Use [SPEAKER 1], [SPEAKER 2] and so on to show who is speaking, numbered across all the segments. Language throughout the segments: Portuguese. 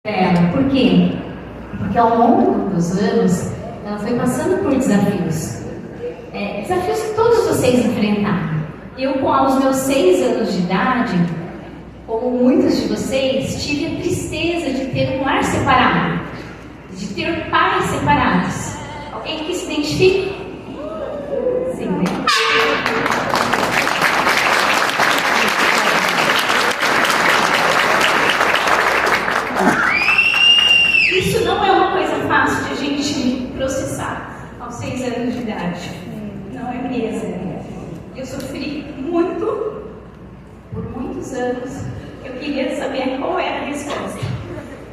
[SPEAKER 1] Ela. Por quê? Porque ao longo dos anos ela foi passando por desafios. Desafios que todos vocês enfrentaram. Eu, aos meus 6 anos de idade, como muitos de vocês, tive a tristeza de ter um lar separado, de ter pais separados. Alguém que se identifique? Sim, né? Isso não é uma coisa fácil de a gente processar aos 6 anos de idade. Não é mesmo. Eu sofri muito, por muitos anos. Eu queria saber qual era a resposta.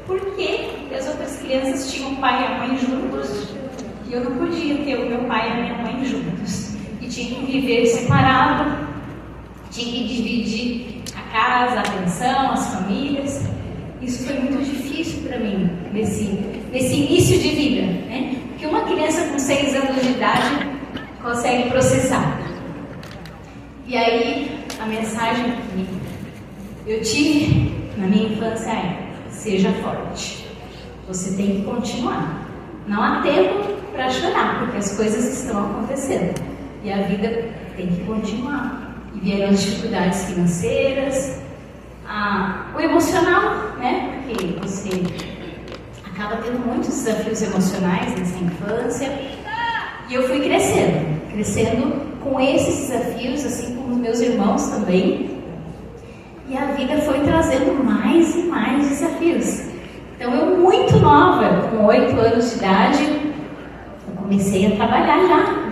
[SPEAKER 1] Por que as outras crianças tinham o pai e a mãe juntos e eu não podia ter o meu pai e a minha mãe juntos? E tinha que viver separado, tinha que dividir a casa, a pensão, as famílias. Isso foi muito difícil para mim, nesse início de vida, né? Que uma criança com 6 anos de idade consegue processar. E aí, a mensagem que eu tive na minha infância é: seja forte. Você tem que continuar. Não há tempo para chorar, porque as coisas estão acontecendo. E a vida tem que continuar. E vieram as dificuldades financeiras, o emocional, né? Porque você acaba tendo muitos desafios emocionais nessa infância. E eu fui crescendo com esses desafios, assim como os meus irmãos também. E a vida foi trazendo mais e mais desafios. Então eu, muito nova, com 8 anos de idade, eu comecei a trabalhar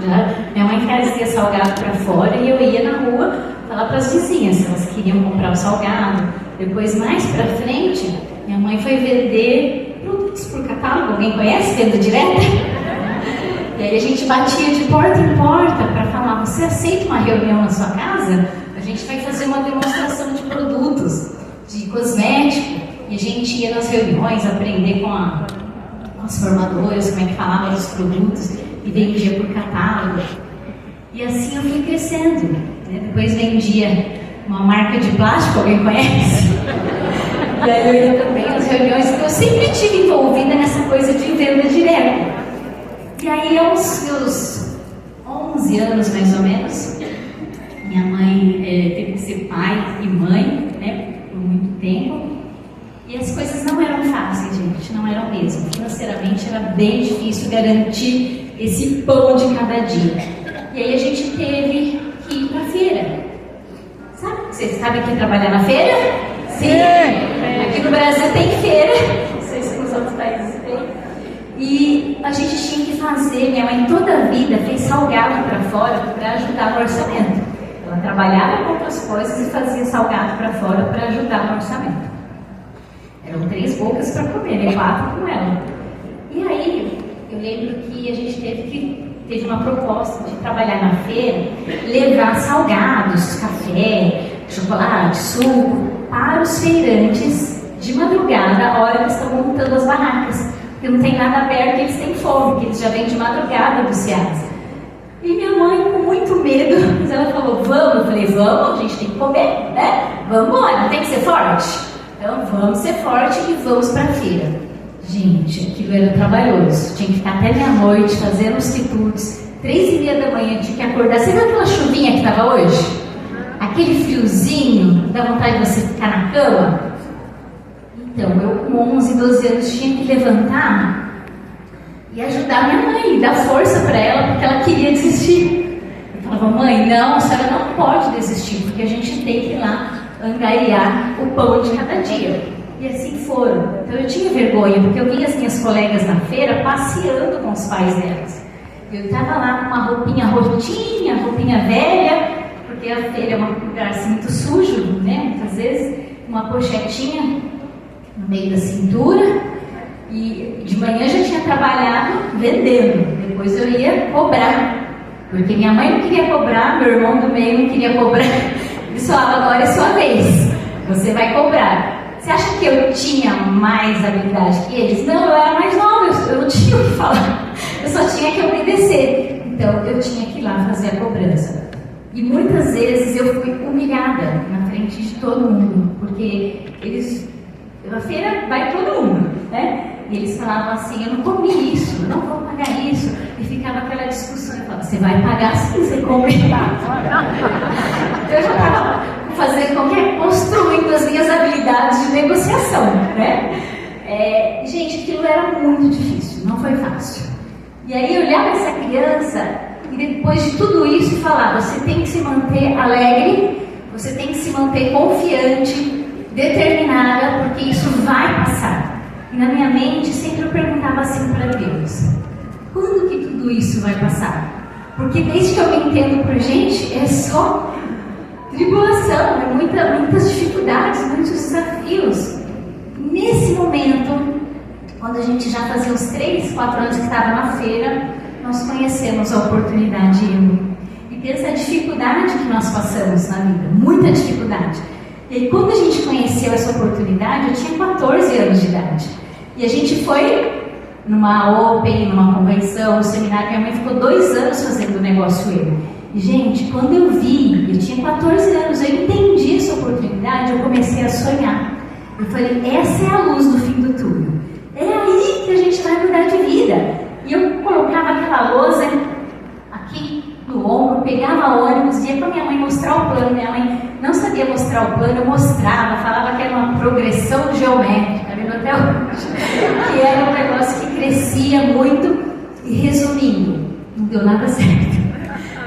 [SPEAKER 1] já. Minha mãe trazia salgado para fora e eu ia na rua falar para as vizinhas se elas queriam comprar o salgado. Depois, mais para frente, minha mãe foi vender produtos por catálogo. Alguém conhece? Venda direta? E aí a gente batia de porta em porta para falar: você aceita uma reunião na sua casa? A gente vai fazer uma demonstração de produtos, de cosmético. E a gente ia nas reuniões aprender com as formadoras como é que falava dos produtos e vendia por catálogo. E assim eu fui crescendo, né? Depois vendia uma marca de plástico, alguém conhece? E aí eu ia também nas reuniões. Eu sempre estive envolvida nessa coisa de venda direta. E aí aos meus 11 anos mais ou menos, minha mãe teve que ser pai e mãe, né, por muito tempo. E as coisas não eram fáceis, gente, não eram mesmo. Financeiramente era bem difícil garantir esse pão de cada dia. E aí a gente teve que ir para a feira. Sabe? Vocês sabem que é trabalhar na feira? Sim! Aqui no Brasil tem feira. Não sei se nos outros países tem. E a gente tinha que fazer, minha mãe toda a vida fez salgado para fora para ajudar no orçamento. Ela trabalhava com outras coisas e fazia salgado para fora para ajudar no orçamento. Eram 3 bocas para comer, né? 4 com ela. E aí, eu lembro que a gente teve uma proposta de trabalhar na feira, levar salgados, café, chocolate, suco, para os feirantes de madrugada, a hora que estão montando as barracas. Porque não tem nada aberto e eles têm fome, porque eles já vêm de madrugada do Ceasa. E minha mãe, com muito medo, ela falou: vamos? Eu falei: vamos, a gente tem que comer, né? Vamos embora, tem que ser forte. Então vamos ser forte e vamos para a feira. Gente, aquilo era trabalhoso. Tinha que ficar até meia-noite fazendo os quitutes. 3h30 da manhã tinha que acordar. Você viu aquela chuvinha que estava hoje? Aquele friozinho, dá vontade de você ficar na cama? Então, eu com 11, 12 anos tinha que levantar e ajudar minha mãe, dar força para ela, porque ela queria desistir. Eu falava: mãe, não, a senhora não pode desistir, porque a gente tem que ir lá angariar o pão de cada dia. E assim foram. Então eu tinha vergonha, porque eu via as minhas colegas na feira passeando com os pais delas. Eu estava lá com uma roupinha rotinha, roupinha velha, porque a feira é um lugar assim, muito sujo, né? Muitas vezes, uma pochetinha no meio da cintura. E de manhã já tinha trabalhado vendendo. Depois eu ia cobrar, porque minha mãe não queria cobrar, meu irmão do meio não queria cobrar. Ele falava: agora é sua vez, você vai cobrar. Você acha que eu tinha mais habilidade que eles? Não, eu era mais nova, eu não tinha o que falar, eu só tinha que obedecer. Então eu tinha que ir lá fazer a cobrança. E muitas vezes eu fui humilhada na frente de todo mundo, porque a feira vai todo mundo.
[SPEAKER 2] E eles falavam assim, eu não comi isso, eu não vou pagar isso. E ficava aquela discussão, eu falava, você vai pagar sim, você come. Eu já estava construindo as minhas habilidades de negociação, né? Gente, aquilo era muito difícil, não foi fácil. E aí eu olhava essa criança e depois de tudo isso falava, você tem que se manter alegre, você tem que se manter confiante, determinada, porque isso vai passar. E na minha mente sempre eu perguntava assim para Deus, quando que tudo isso vai passar? Porque desde que eu me entendo por gente, é só tribulação, muitas dificuldades, muitos desafios. Nesse momento, quando a gente já fazia uns 3, 4 anos que estava na feira, nós conhecemos a oportunidade e pensa a dificuldade que nós passamos na vida, muita dificuldade. E aí, quando a gente conheceu essa oportunidade, eu tinha 14 anos de idade. E a gente foi numa Open, numa convenção, no seminário, minha mãe ficou 2 anos fazendo o negócio eu. E, gente, quando eu vi, eu tinha 14 anos, eu entendi essa oportunidade, eu comecei a sonhar. Eu falei, essa é a luz do fim do túnel. É aí que a gente vai mudar de vida. E eu colocava aquela lousa aqui no ombro, pegava ônibus, ia para minha mãe mostrar o plano. Minha mãe não sabia mostrar o plano, eu mostrava, falava que era uma progressão geométrica, lembro até hoje, que era um negócio que crescia muito. E resumindo, não deu nada certo.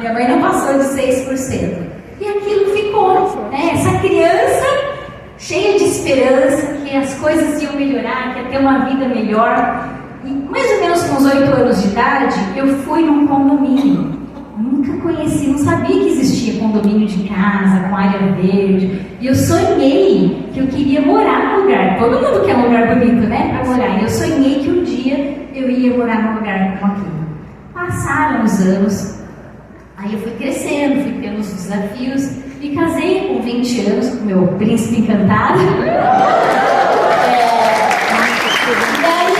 [SPEAKER 2] Minha mãe não passou de 6%. E aquilo ficou, né? Essa criança cheia de esperança, que as coisas iam melhorar, que ia ter uma vida melhor. E mais ou menos com uns 8 anos de idade, eu fui num condomínio. Nunca conheci, não sabia que existia condomínio de casa, com área verde. E eu sonhei que eu queria morar num lugar. Todo mundo quer um lugar bonito, né? Para morar. E eu sonhei que um dia eu ia morar num lugar como aquele. Passaram os anos. Aí eu fui crescendo, fui tendo os desafios. Me casei com 20 anos com meu príncipe encantado. E aí,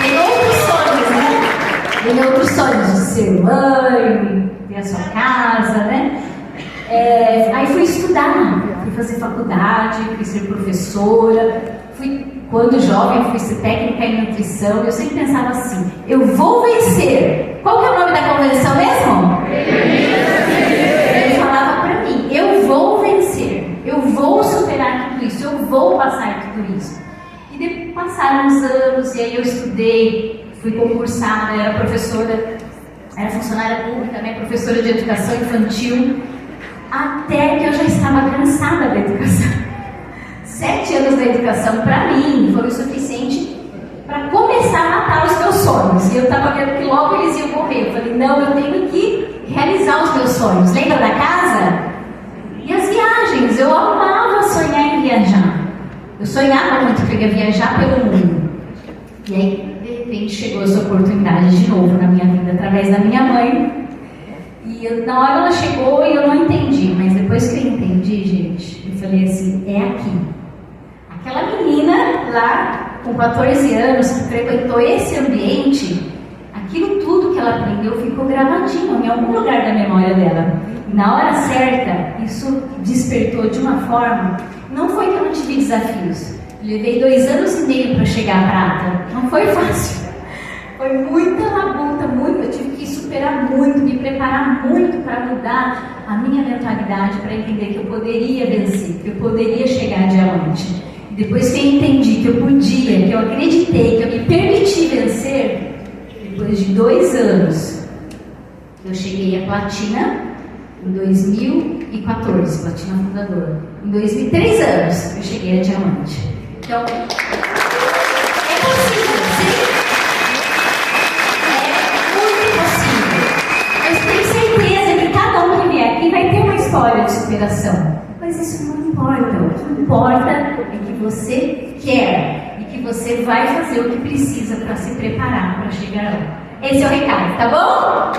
[SPEAKER 2] tem outros sonhos, né? Tem outros sonhos de ser mãe, ter a sua casa, né? Aí fui estudar, fui fazer faculdade, fui ser professora. Quando jovem, fui ser técnica em nutrição. Eu sempre pensava assim, eu vou vencer. Qual que é o nome da convenção mesmo? Ele falava para mim, eu vou vencer, eu vou superar tudo isso, eu vou passar tudo isso. E depois passaram os anos, e aí eu estudei, fui concursada, era professora, era funcionária pública, né, professora de educação infantil, até que eu já estava cansada da educação. 7 anos da educação, para mim, foi o suficiente para começar a matar os meus sonhos. E eu estava vendo que logo eles iam morrer. Eu falei, não, eu tenho que realizar os meus sonhos. Lembra da casa? E as viagens, eu amava sonhar em viajar. Eu sonhava muito que eu ia viajar pelo mundo. E aí, de repente, chegou essa oportunidade de novo na minha vida, através da minha mãe. E na hora ela chegou e eu não entendi. Mas depois que eu entendi, gente, eu falei assim, é aqui. Aquela menina lá, com 14 anos, que frequentou esse ambiente, aquilo tudo que ela aprendeu ficou gravadinho em algum lugar da memória dela. E na hora certa, isso despertou de uma forma. Não foi que eu não tive desafios. Eu levei 2 anos e meio para chegar à prata. Não foi fácil. Foi muita labuta, eu tive que superar muito, me preparar muito para mudar a minha mentalidade, para entender que eu poderia vencer, que eu poderia chegar adiante. E depois que eu entendi que eu podia, que eu acreditei, que eu me permiti vencer, depois de 2 anos, eu cheguei a platina em 2014, platina fundadora. Em 3 anos, eu cheguei a diamante. Então, é possível, sim? História de superação, mas isso não importa. O que importa é que você quer e que você vai fazer o que precisa para se preparar para chegar lá. Esse é o recado, tá bom?